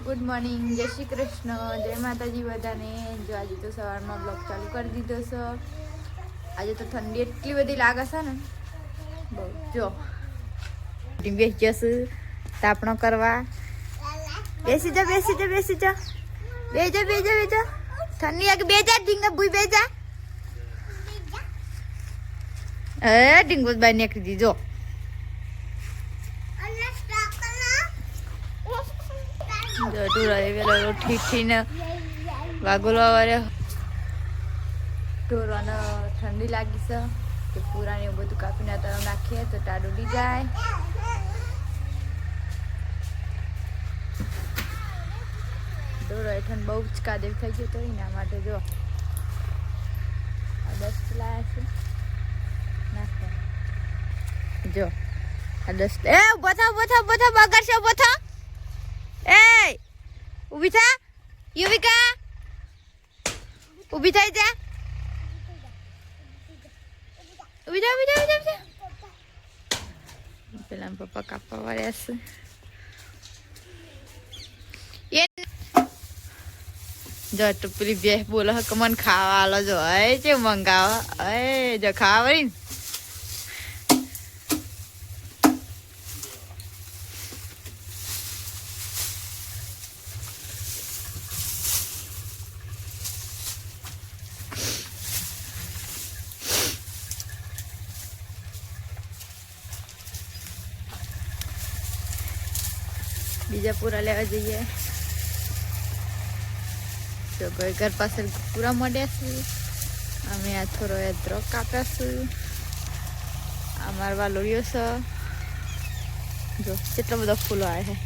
Good morning, જય શ્રી કૃષ્ણ, જય માતાજી બધાને। જો આજે તો સવારમાં બ્લોગ ચાલુ કરી દીધો છે। આજે તો ઠંડી એટલી બધી લાગે છે ને બહુ। જો બેસી જશું તાપણો કરવા। બેસી જા બેસી જા બેસી જા બેજા બેજા બેજા ઠંડી લાગે બેજા ઢીંગા ભૂઈ બેજા ઢીંગો બહાર નીકળી દી। જો ઢોરા ઠીઠીને વાગોલવા વાળે ઢોરાને ઠંડી લાગી છે કે પૂરા ને એવું બધું કાપીને તરફ નાખીએ તો ટાઢ ઉડી જાય। ઢોરો હેઠળ બહુ જ કાદેવ થઈ ગયો તો એના માટે જો આ ડસ્ટ લાયા છે નાખો। જો આ ડસ્ટ ઉભો થા બગડશે ઉભો થા। એ ઊભી થા યુવિકા ઊભી થઈ જા ઊભી થા પેલા પપ્પા કાપવા વાળ્યા છે। જો તો પેલી બે બોલો કે મને ખાવા આલો જો એ છે મંગાવા એ જો ખાવા વળી બીજા પૂરા લેવા જઈએ। જો ભાઈ ઘર પાસે પૂરા મળ્યા છે। અમે આ થોડો એદ્રો કાપ્યા છે। અમારા વાલોડિયો છે જો કેટલા બધા ફૂલો આવે છે।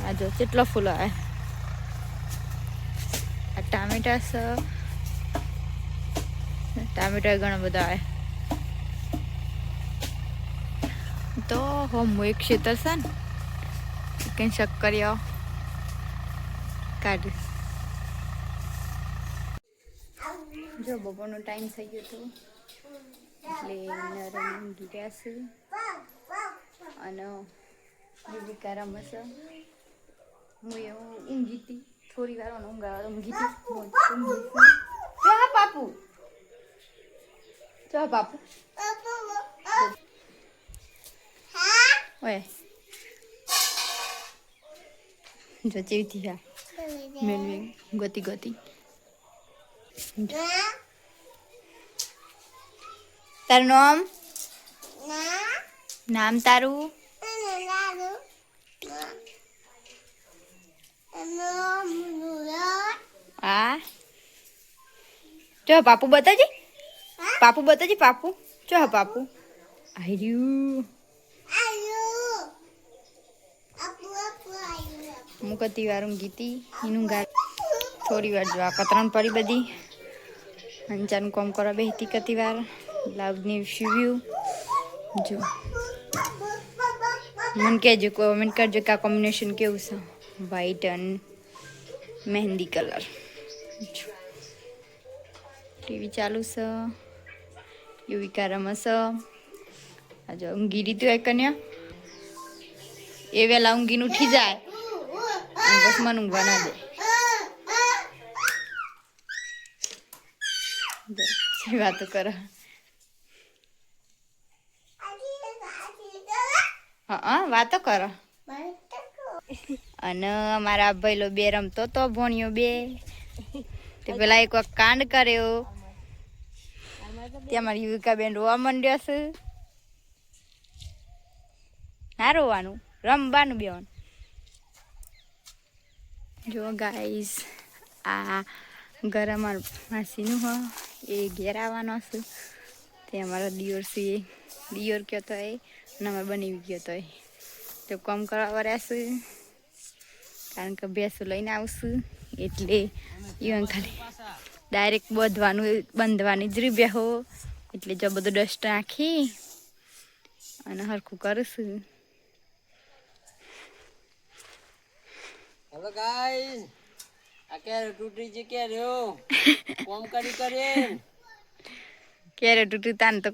આ જો કેટલા ફૂલો આવે। આ ટામેટા છે ટામેટા ઘણા બધા આવે તો હમ એક ક્ષેત્ર છે ને કઈ શક્કરિયા કાઢીશ। જો બપોરનો ટાઈમ થઈ ગયો હતો એટલે નરમ ગીર્યા છે અને યુવિકા રમશે। હું એવું ઊંઘી હતી થોડી વાર ઊંઘી હતી જો હા પાપુ જો બાપુ ઓય જો ચેવતી હા મેલવી ગોતી ગોતી તારું નામ તારું આ જો પાપુ બતાજી પાપુ જો હા પાપુ આર્યું હું કતી વાર ઊંઘી હતી એનું ગા થોડી વાર જો આ કતરણ પડી બધી અંચાનું કોમ કરવા બેહતી કતી વાર બ્લાઉઝની સીવ્યું। જો મને કહેજો કોમેન્ટ કરજો કે આ કોમ્બિનેશન કેવું છે વ્હાઈટ અને મહેંદી કલર। ટીવી ચાલુ છે યુવિકા રમશે। આ જો ઊંઘી રીતું એક કન્યા એ વેલા ઊંઘીને ઉઠી જાય અને બસ મને ઊંઘવા ના દે વાતો કરો। હા વાતો કરો અને અમારા ભાઈલો બે રમતો તો ભણ્યો બે તે પેલા એક વખત કાંડ કર્યો ત્યાં મારી યુવિકા બેન રોવા માંડ્યો છે। ના રોવાનું રમવાનું બેવાનું। જો ગાઈસ આ ઘર અમાર માસીનું હ એ ઘેર આવવાનો છે તે અમારા દિયોર છે દિયોર કયો તો એ અને અમારે બની ગયો તો તો કામ કરવા વાળા છે કારણ કે ભેંસો લઈને આવશું એટલે ઈવન ખાલી ડાયરેક્ટ બંધવાની જ રીબ્યા હો એટલે જો બધું ડસ્ટ નાખી અને હરખું કરશું। હેલો ગાઈસ આ ક્યારે તૂટી છે ક્યારે કોમ કરી ક્યારે તૂટી તાન તો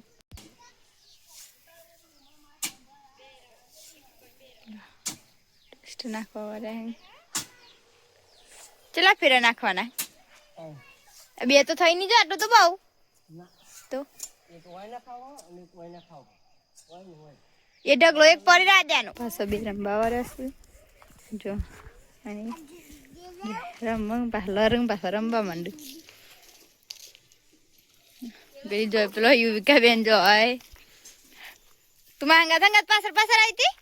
એક્સ્ટ્રા નાખવા વાળા હે ચલા ફેરા નાખવાના બે તો થઈ નહીં જાતો તો બહુ તો એ ઢગલો એક પડી રાજાનો પાછો બે રંબા વાળા છે જો અને પાછો રમવા માંડું પેલી જોઈ પેલો યુવિકા બેન જોય તું માંગા થંગત પાછળ આવી હતી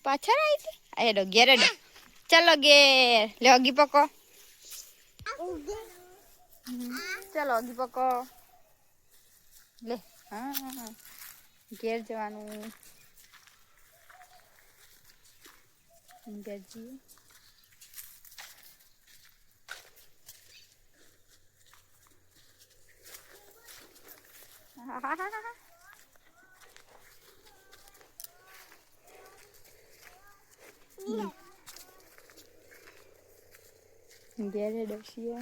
પાછળ આવી હતી એડો ઘેર એડો ચલો ઘેર લે અગી પકો ચલો અગી પકો લે હા ઘેર જવાનું ઘેર જઈએ ઘેરે ડસીએ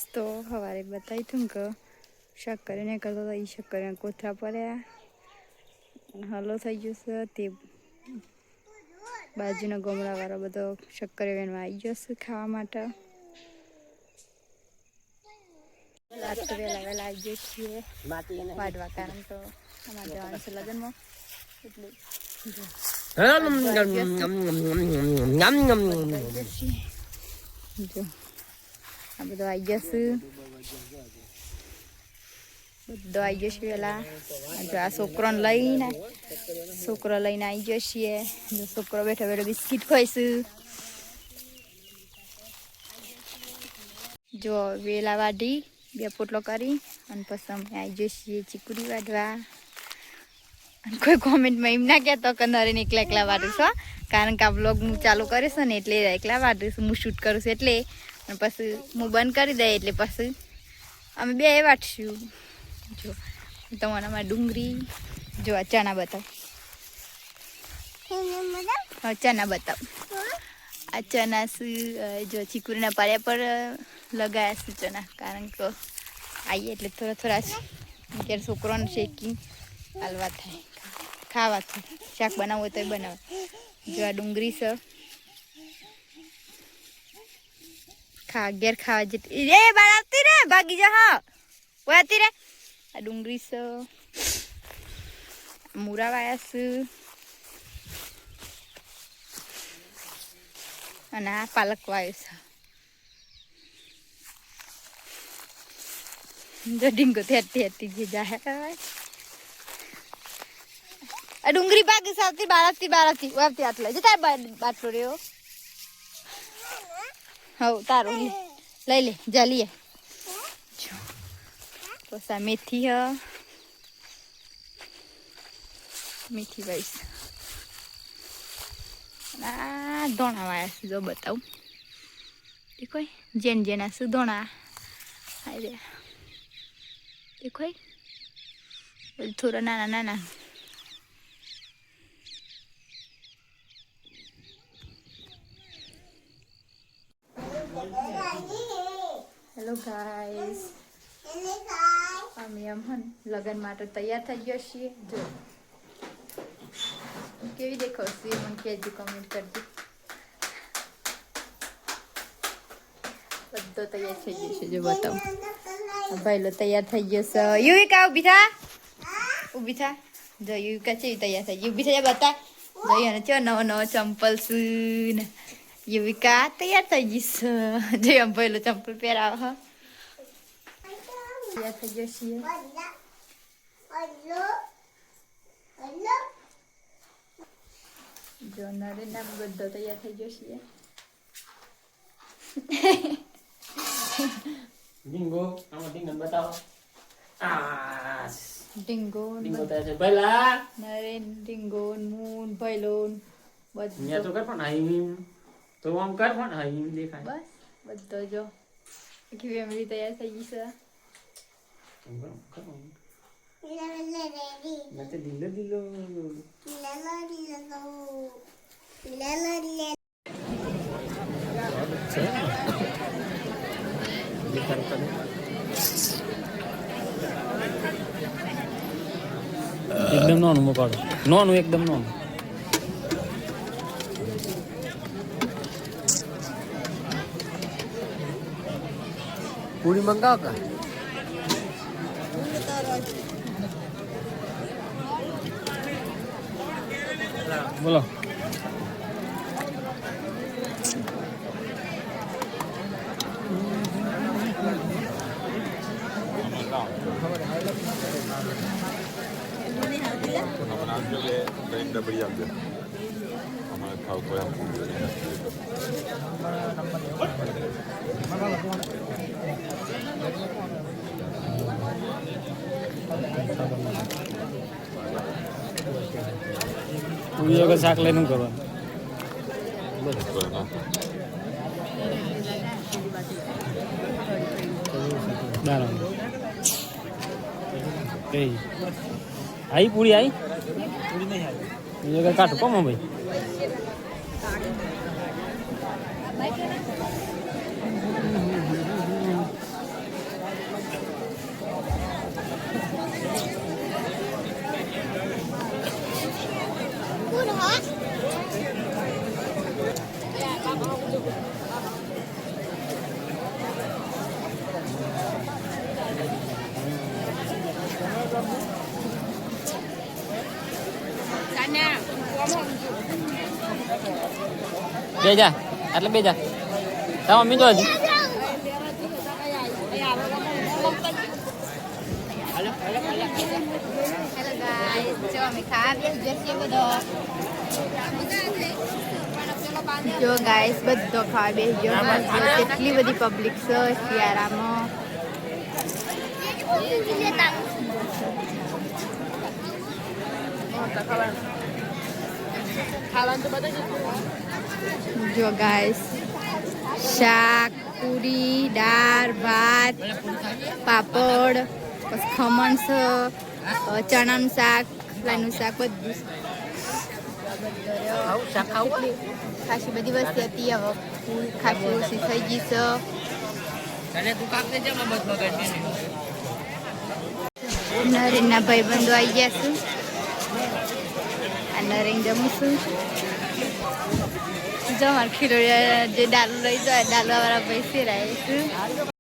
તો સવારે બતાવી તું કે શક્કર ને કરતો તો એ શક્કર કોથરા પડ્યા હલો થઈ ગયો છે તે બાજુનો ગમલા વાળો બધો શક્કર વેણવા આવી ગયો છે ખાવા માટે રાત વહેલા આવી જઈએ છીએ વાડવા કારણ તો અમારે જવાનું છે લગ્નમાં એટલે જો આ બધો આવી જશે બધો આવી જશે પેલા જો આ છોકરો લઈને આવી જશે જો છોકરો બેઠો બેઠો બિસ્કીટ ખાઈશું જો વેલા વાઢી બે પોટલો કરી અને પછી અમે આવી જઈએ ચીકુડી વાઢવા કોઈ કોમેન્ટમાં એમ ના કહેતો કે નરેન એકલા વાઢું છો કારણ કે આ બ્લોગ હું ચાલુ કરીશ ને એટલે એકલા વાઢું છું હું શૂટ કરું છું એટલે અને પછી હું બંધ કરી દઈએ એટલે પછી અમે બે વાટશું જો તમારામાં ડુંગળી જો આ ચણા બતાવ ચણા બતાવ આ ચણા શું જો ચીકુરીના પાયા પર લગાયા છે ચણા કારણ કે આવીએ એટલે થોડા અત્યારે છોકરોને શેકી હાલવા થાય ખાવા થાય શાક બનાવવું હોય તો બનાવે જો આ ડુંગળી છે ઘેર ખાવા જેટલી રે બાર આવતી રે ભાગી જા હા આવતી રે આ ડુંગળી છે મૂરા વાયા છે અને આ પાલક વાયો છે જો ડીંગો થેરતી જે જાય આ ડુંગળી પાકી સાવતી બારાથી વાવતી આટલે જ તાર બાટલો રહ્યો હવ તારું લઈ લે જલીએ પછી મેથી મેથી વાઈસ આ દોણા વાયા છે જો બતાવું દેખો જેના શું દોણા હાય દેખો થોડા નાના હેલો ગાઈસ અમે લગ્ન માટે તૈયાર થઈ ગયા છીએ જો કેવી દેખાશે મને કહેજો કમેન્ટ કરજો બધો તૈયાર થઈ ગયો છે જો બતાવો ભાઈલો તૈયાર થઈ ગયો છે યુવિકા ઊભી થા જો યુવિકા છે તૈયાર થઈ ગઈ ઊભી થઈ બતા જઈ અને ચો નવો ચંપલ સૂન યુવિકા તૈયાર થઈ ગઈ છે જો ભાઈલો ચંપલ પહેરાવ હ તૈયાર થઈ ગયો છીએ જો નરેન્દ્ર બધો તૈયાર થઈ ગયો છીએ ડીંગો આમાં ડીંગો બતાવો ડીંગો થાય છે પહેલા નરેન ડીંગો મૂન ભૈલોન બધું તો કર પણ હાઈ તો આમ કર પણ હાઈ દેખાય બસ બધો જો આખી ફેમિલી તૈયાર થઈ ગઈ છે એકદમ નોનું મુકાડો નોનું એકદમ નોનું પૂરી મંગાવ કા બોલો પૂરી વગર શાક લઈને શું કરવાનું દાણા आई पूरी आई पूरी नहीं आई ये का काट कम भाई बेजा એટલે બેજા તાવ મમ્મી તો હજી હેલો ગાઈસ જો અમે ખા બેસી જઈએ બધો જો ગાઈસ બધો ખા બેસી જો કેટલી બધી પબ્લિક છે શિયાળામાં જો ગાઈસ શાક પૂરી દાળ ભાત પાપડ પછી ખમણ છે ચણાનું શાક લાઈનું શાક બધું ખાસી બધી વસ્તુ હતી હવે ખાસી ઓછી થઈ ગઈ છે નરેનના ભાઈબંધો આવી ગયા છું આ નરેન જમું છું જો મારે ખીલોડિયા જે ડાલું લઈ જાય ડાલવાવાળા પૈસે રહીશું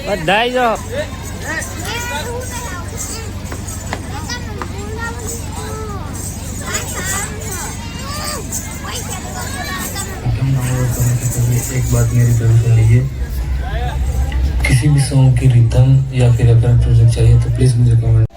બધાય જો एक बात मेरी तरफ सुन लीजिए किसी भी सॉन्ग की रिदम या फिर अगर प्रोजेक्ट चाहिए तो प्लीज मुझे कमेंट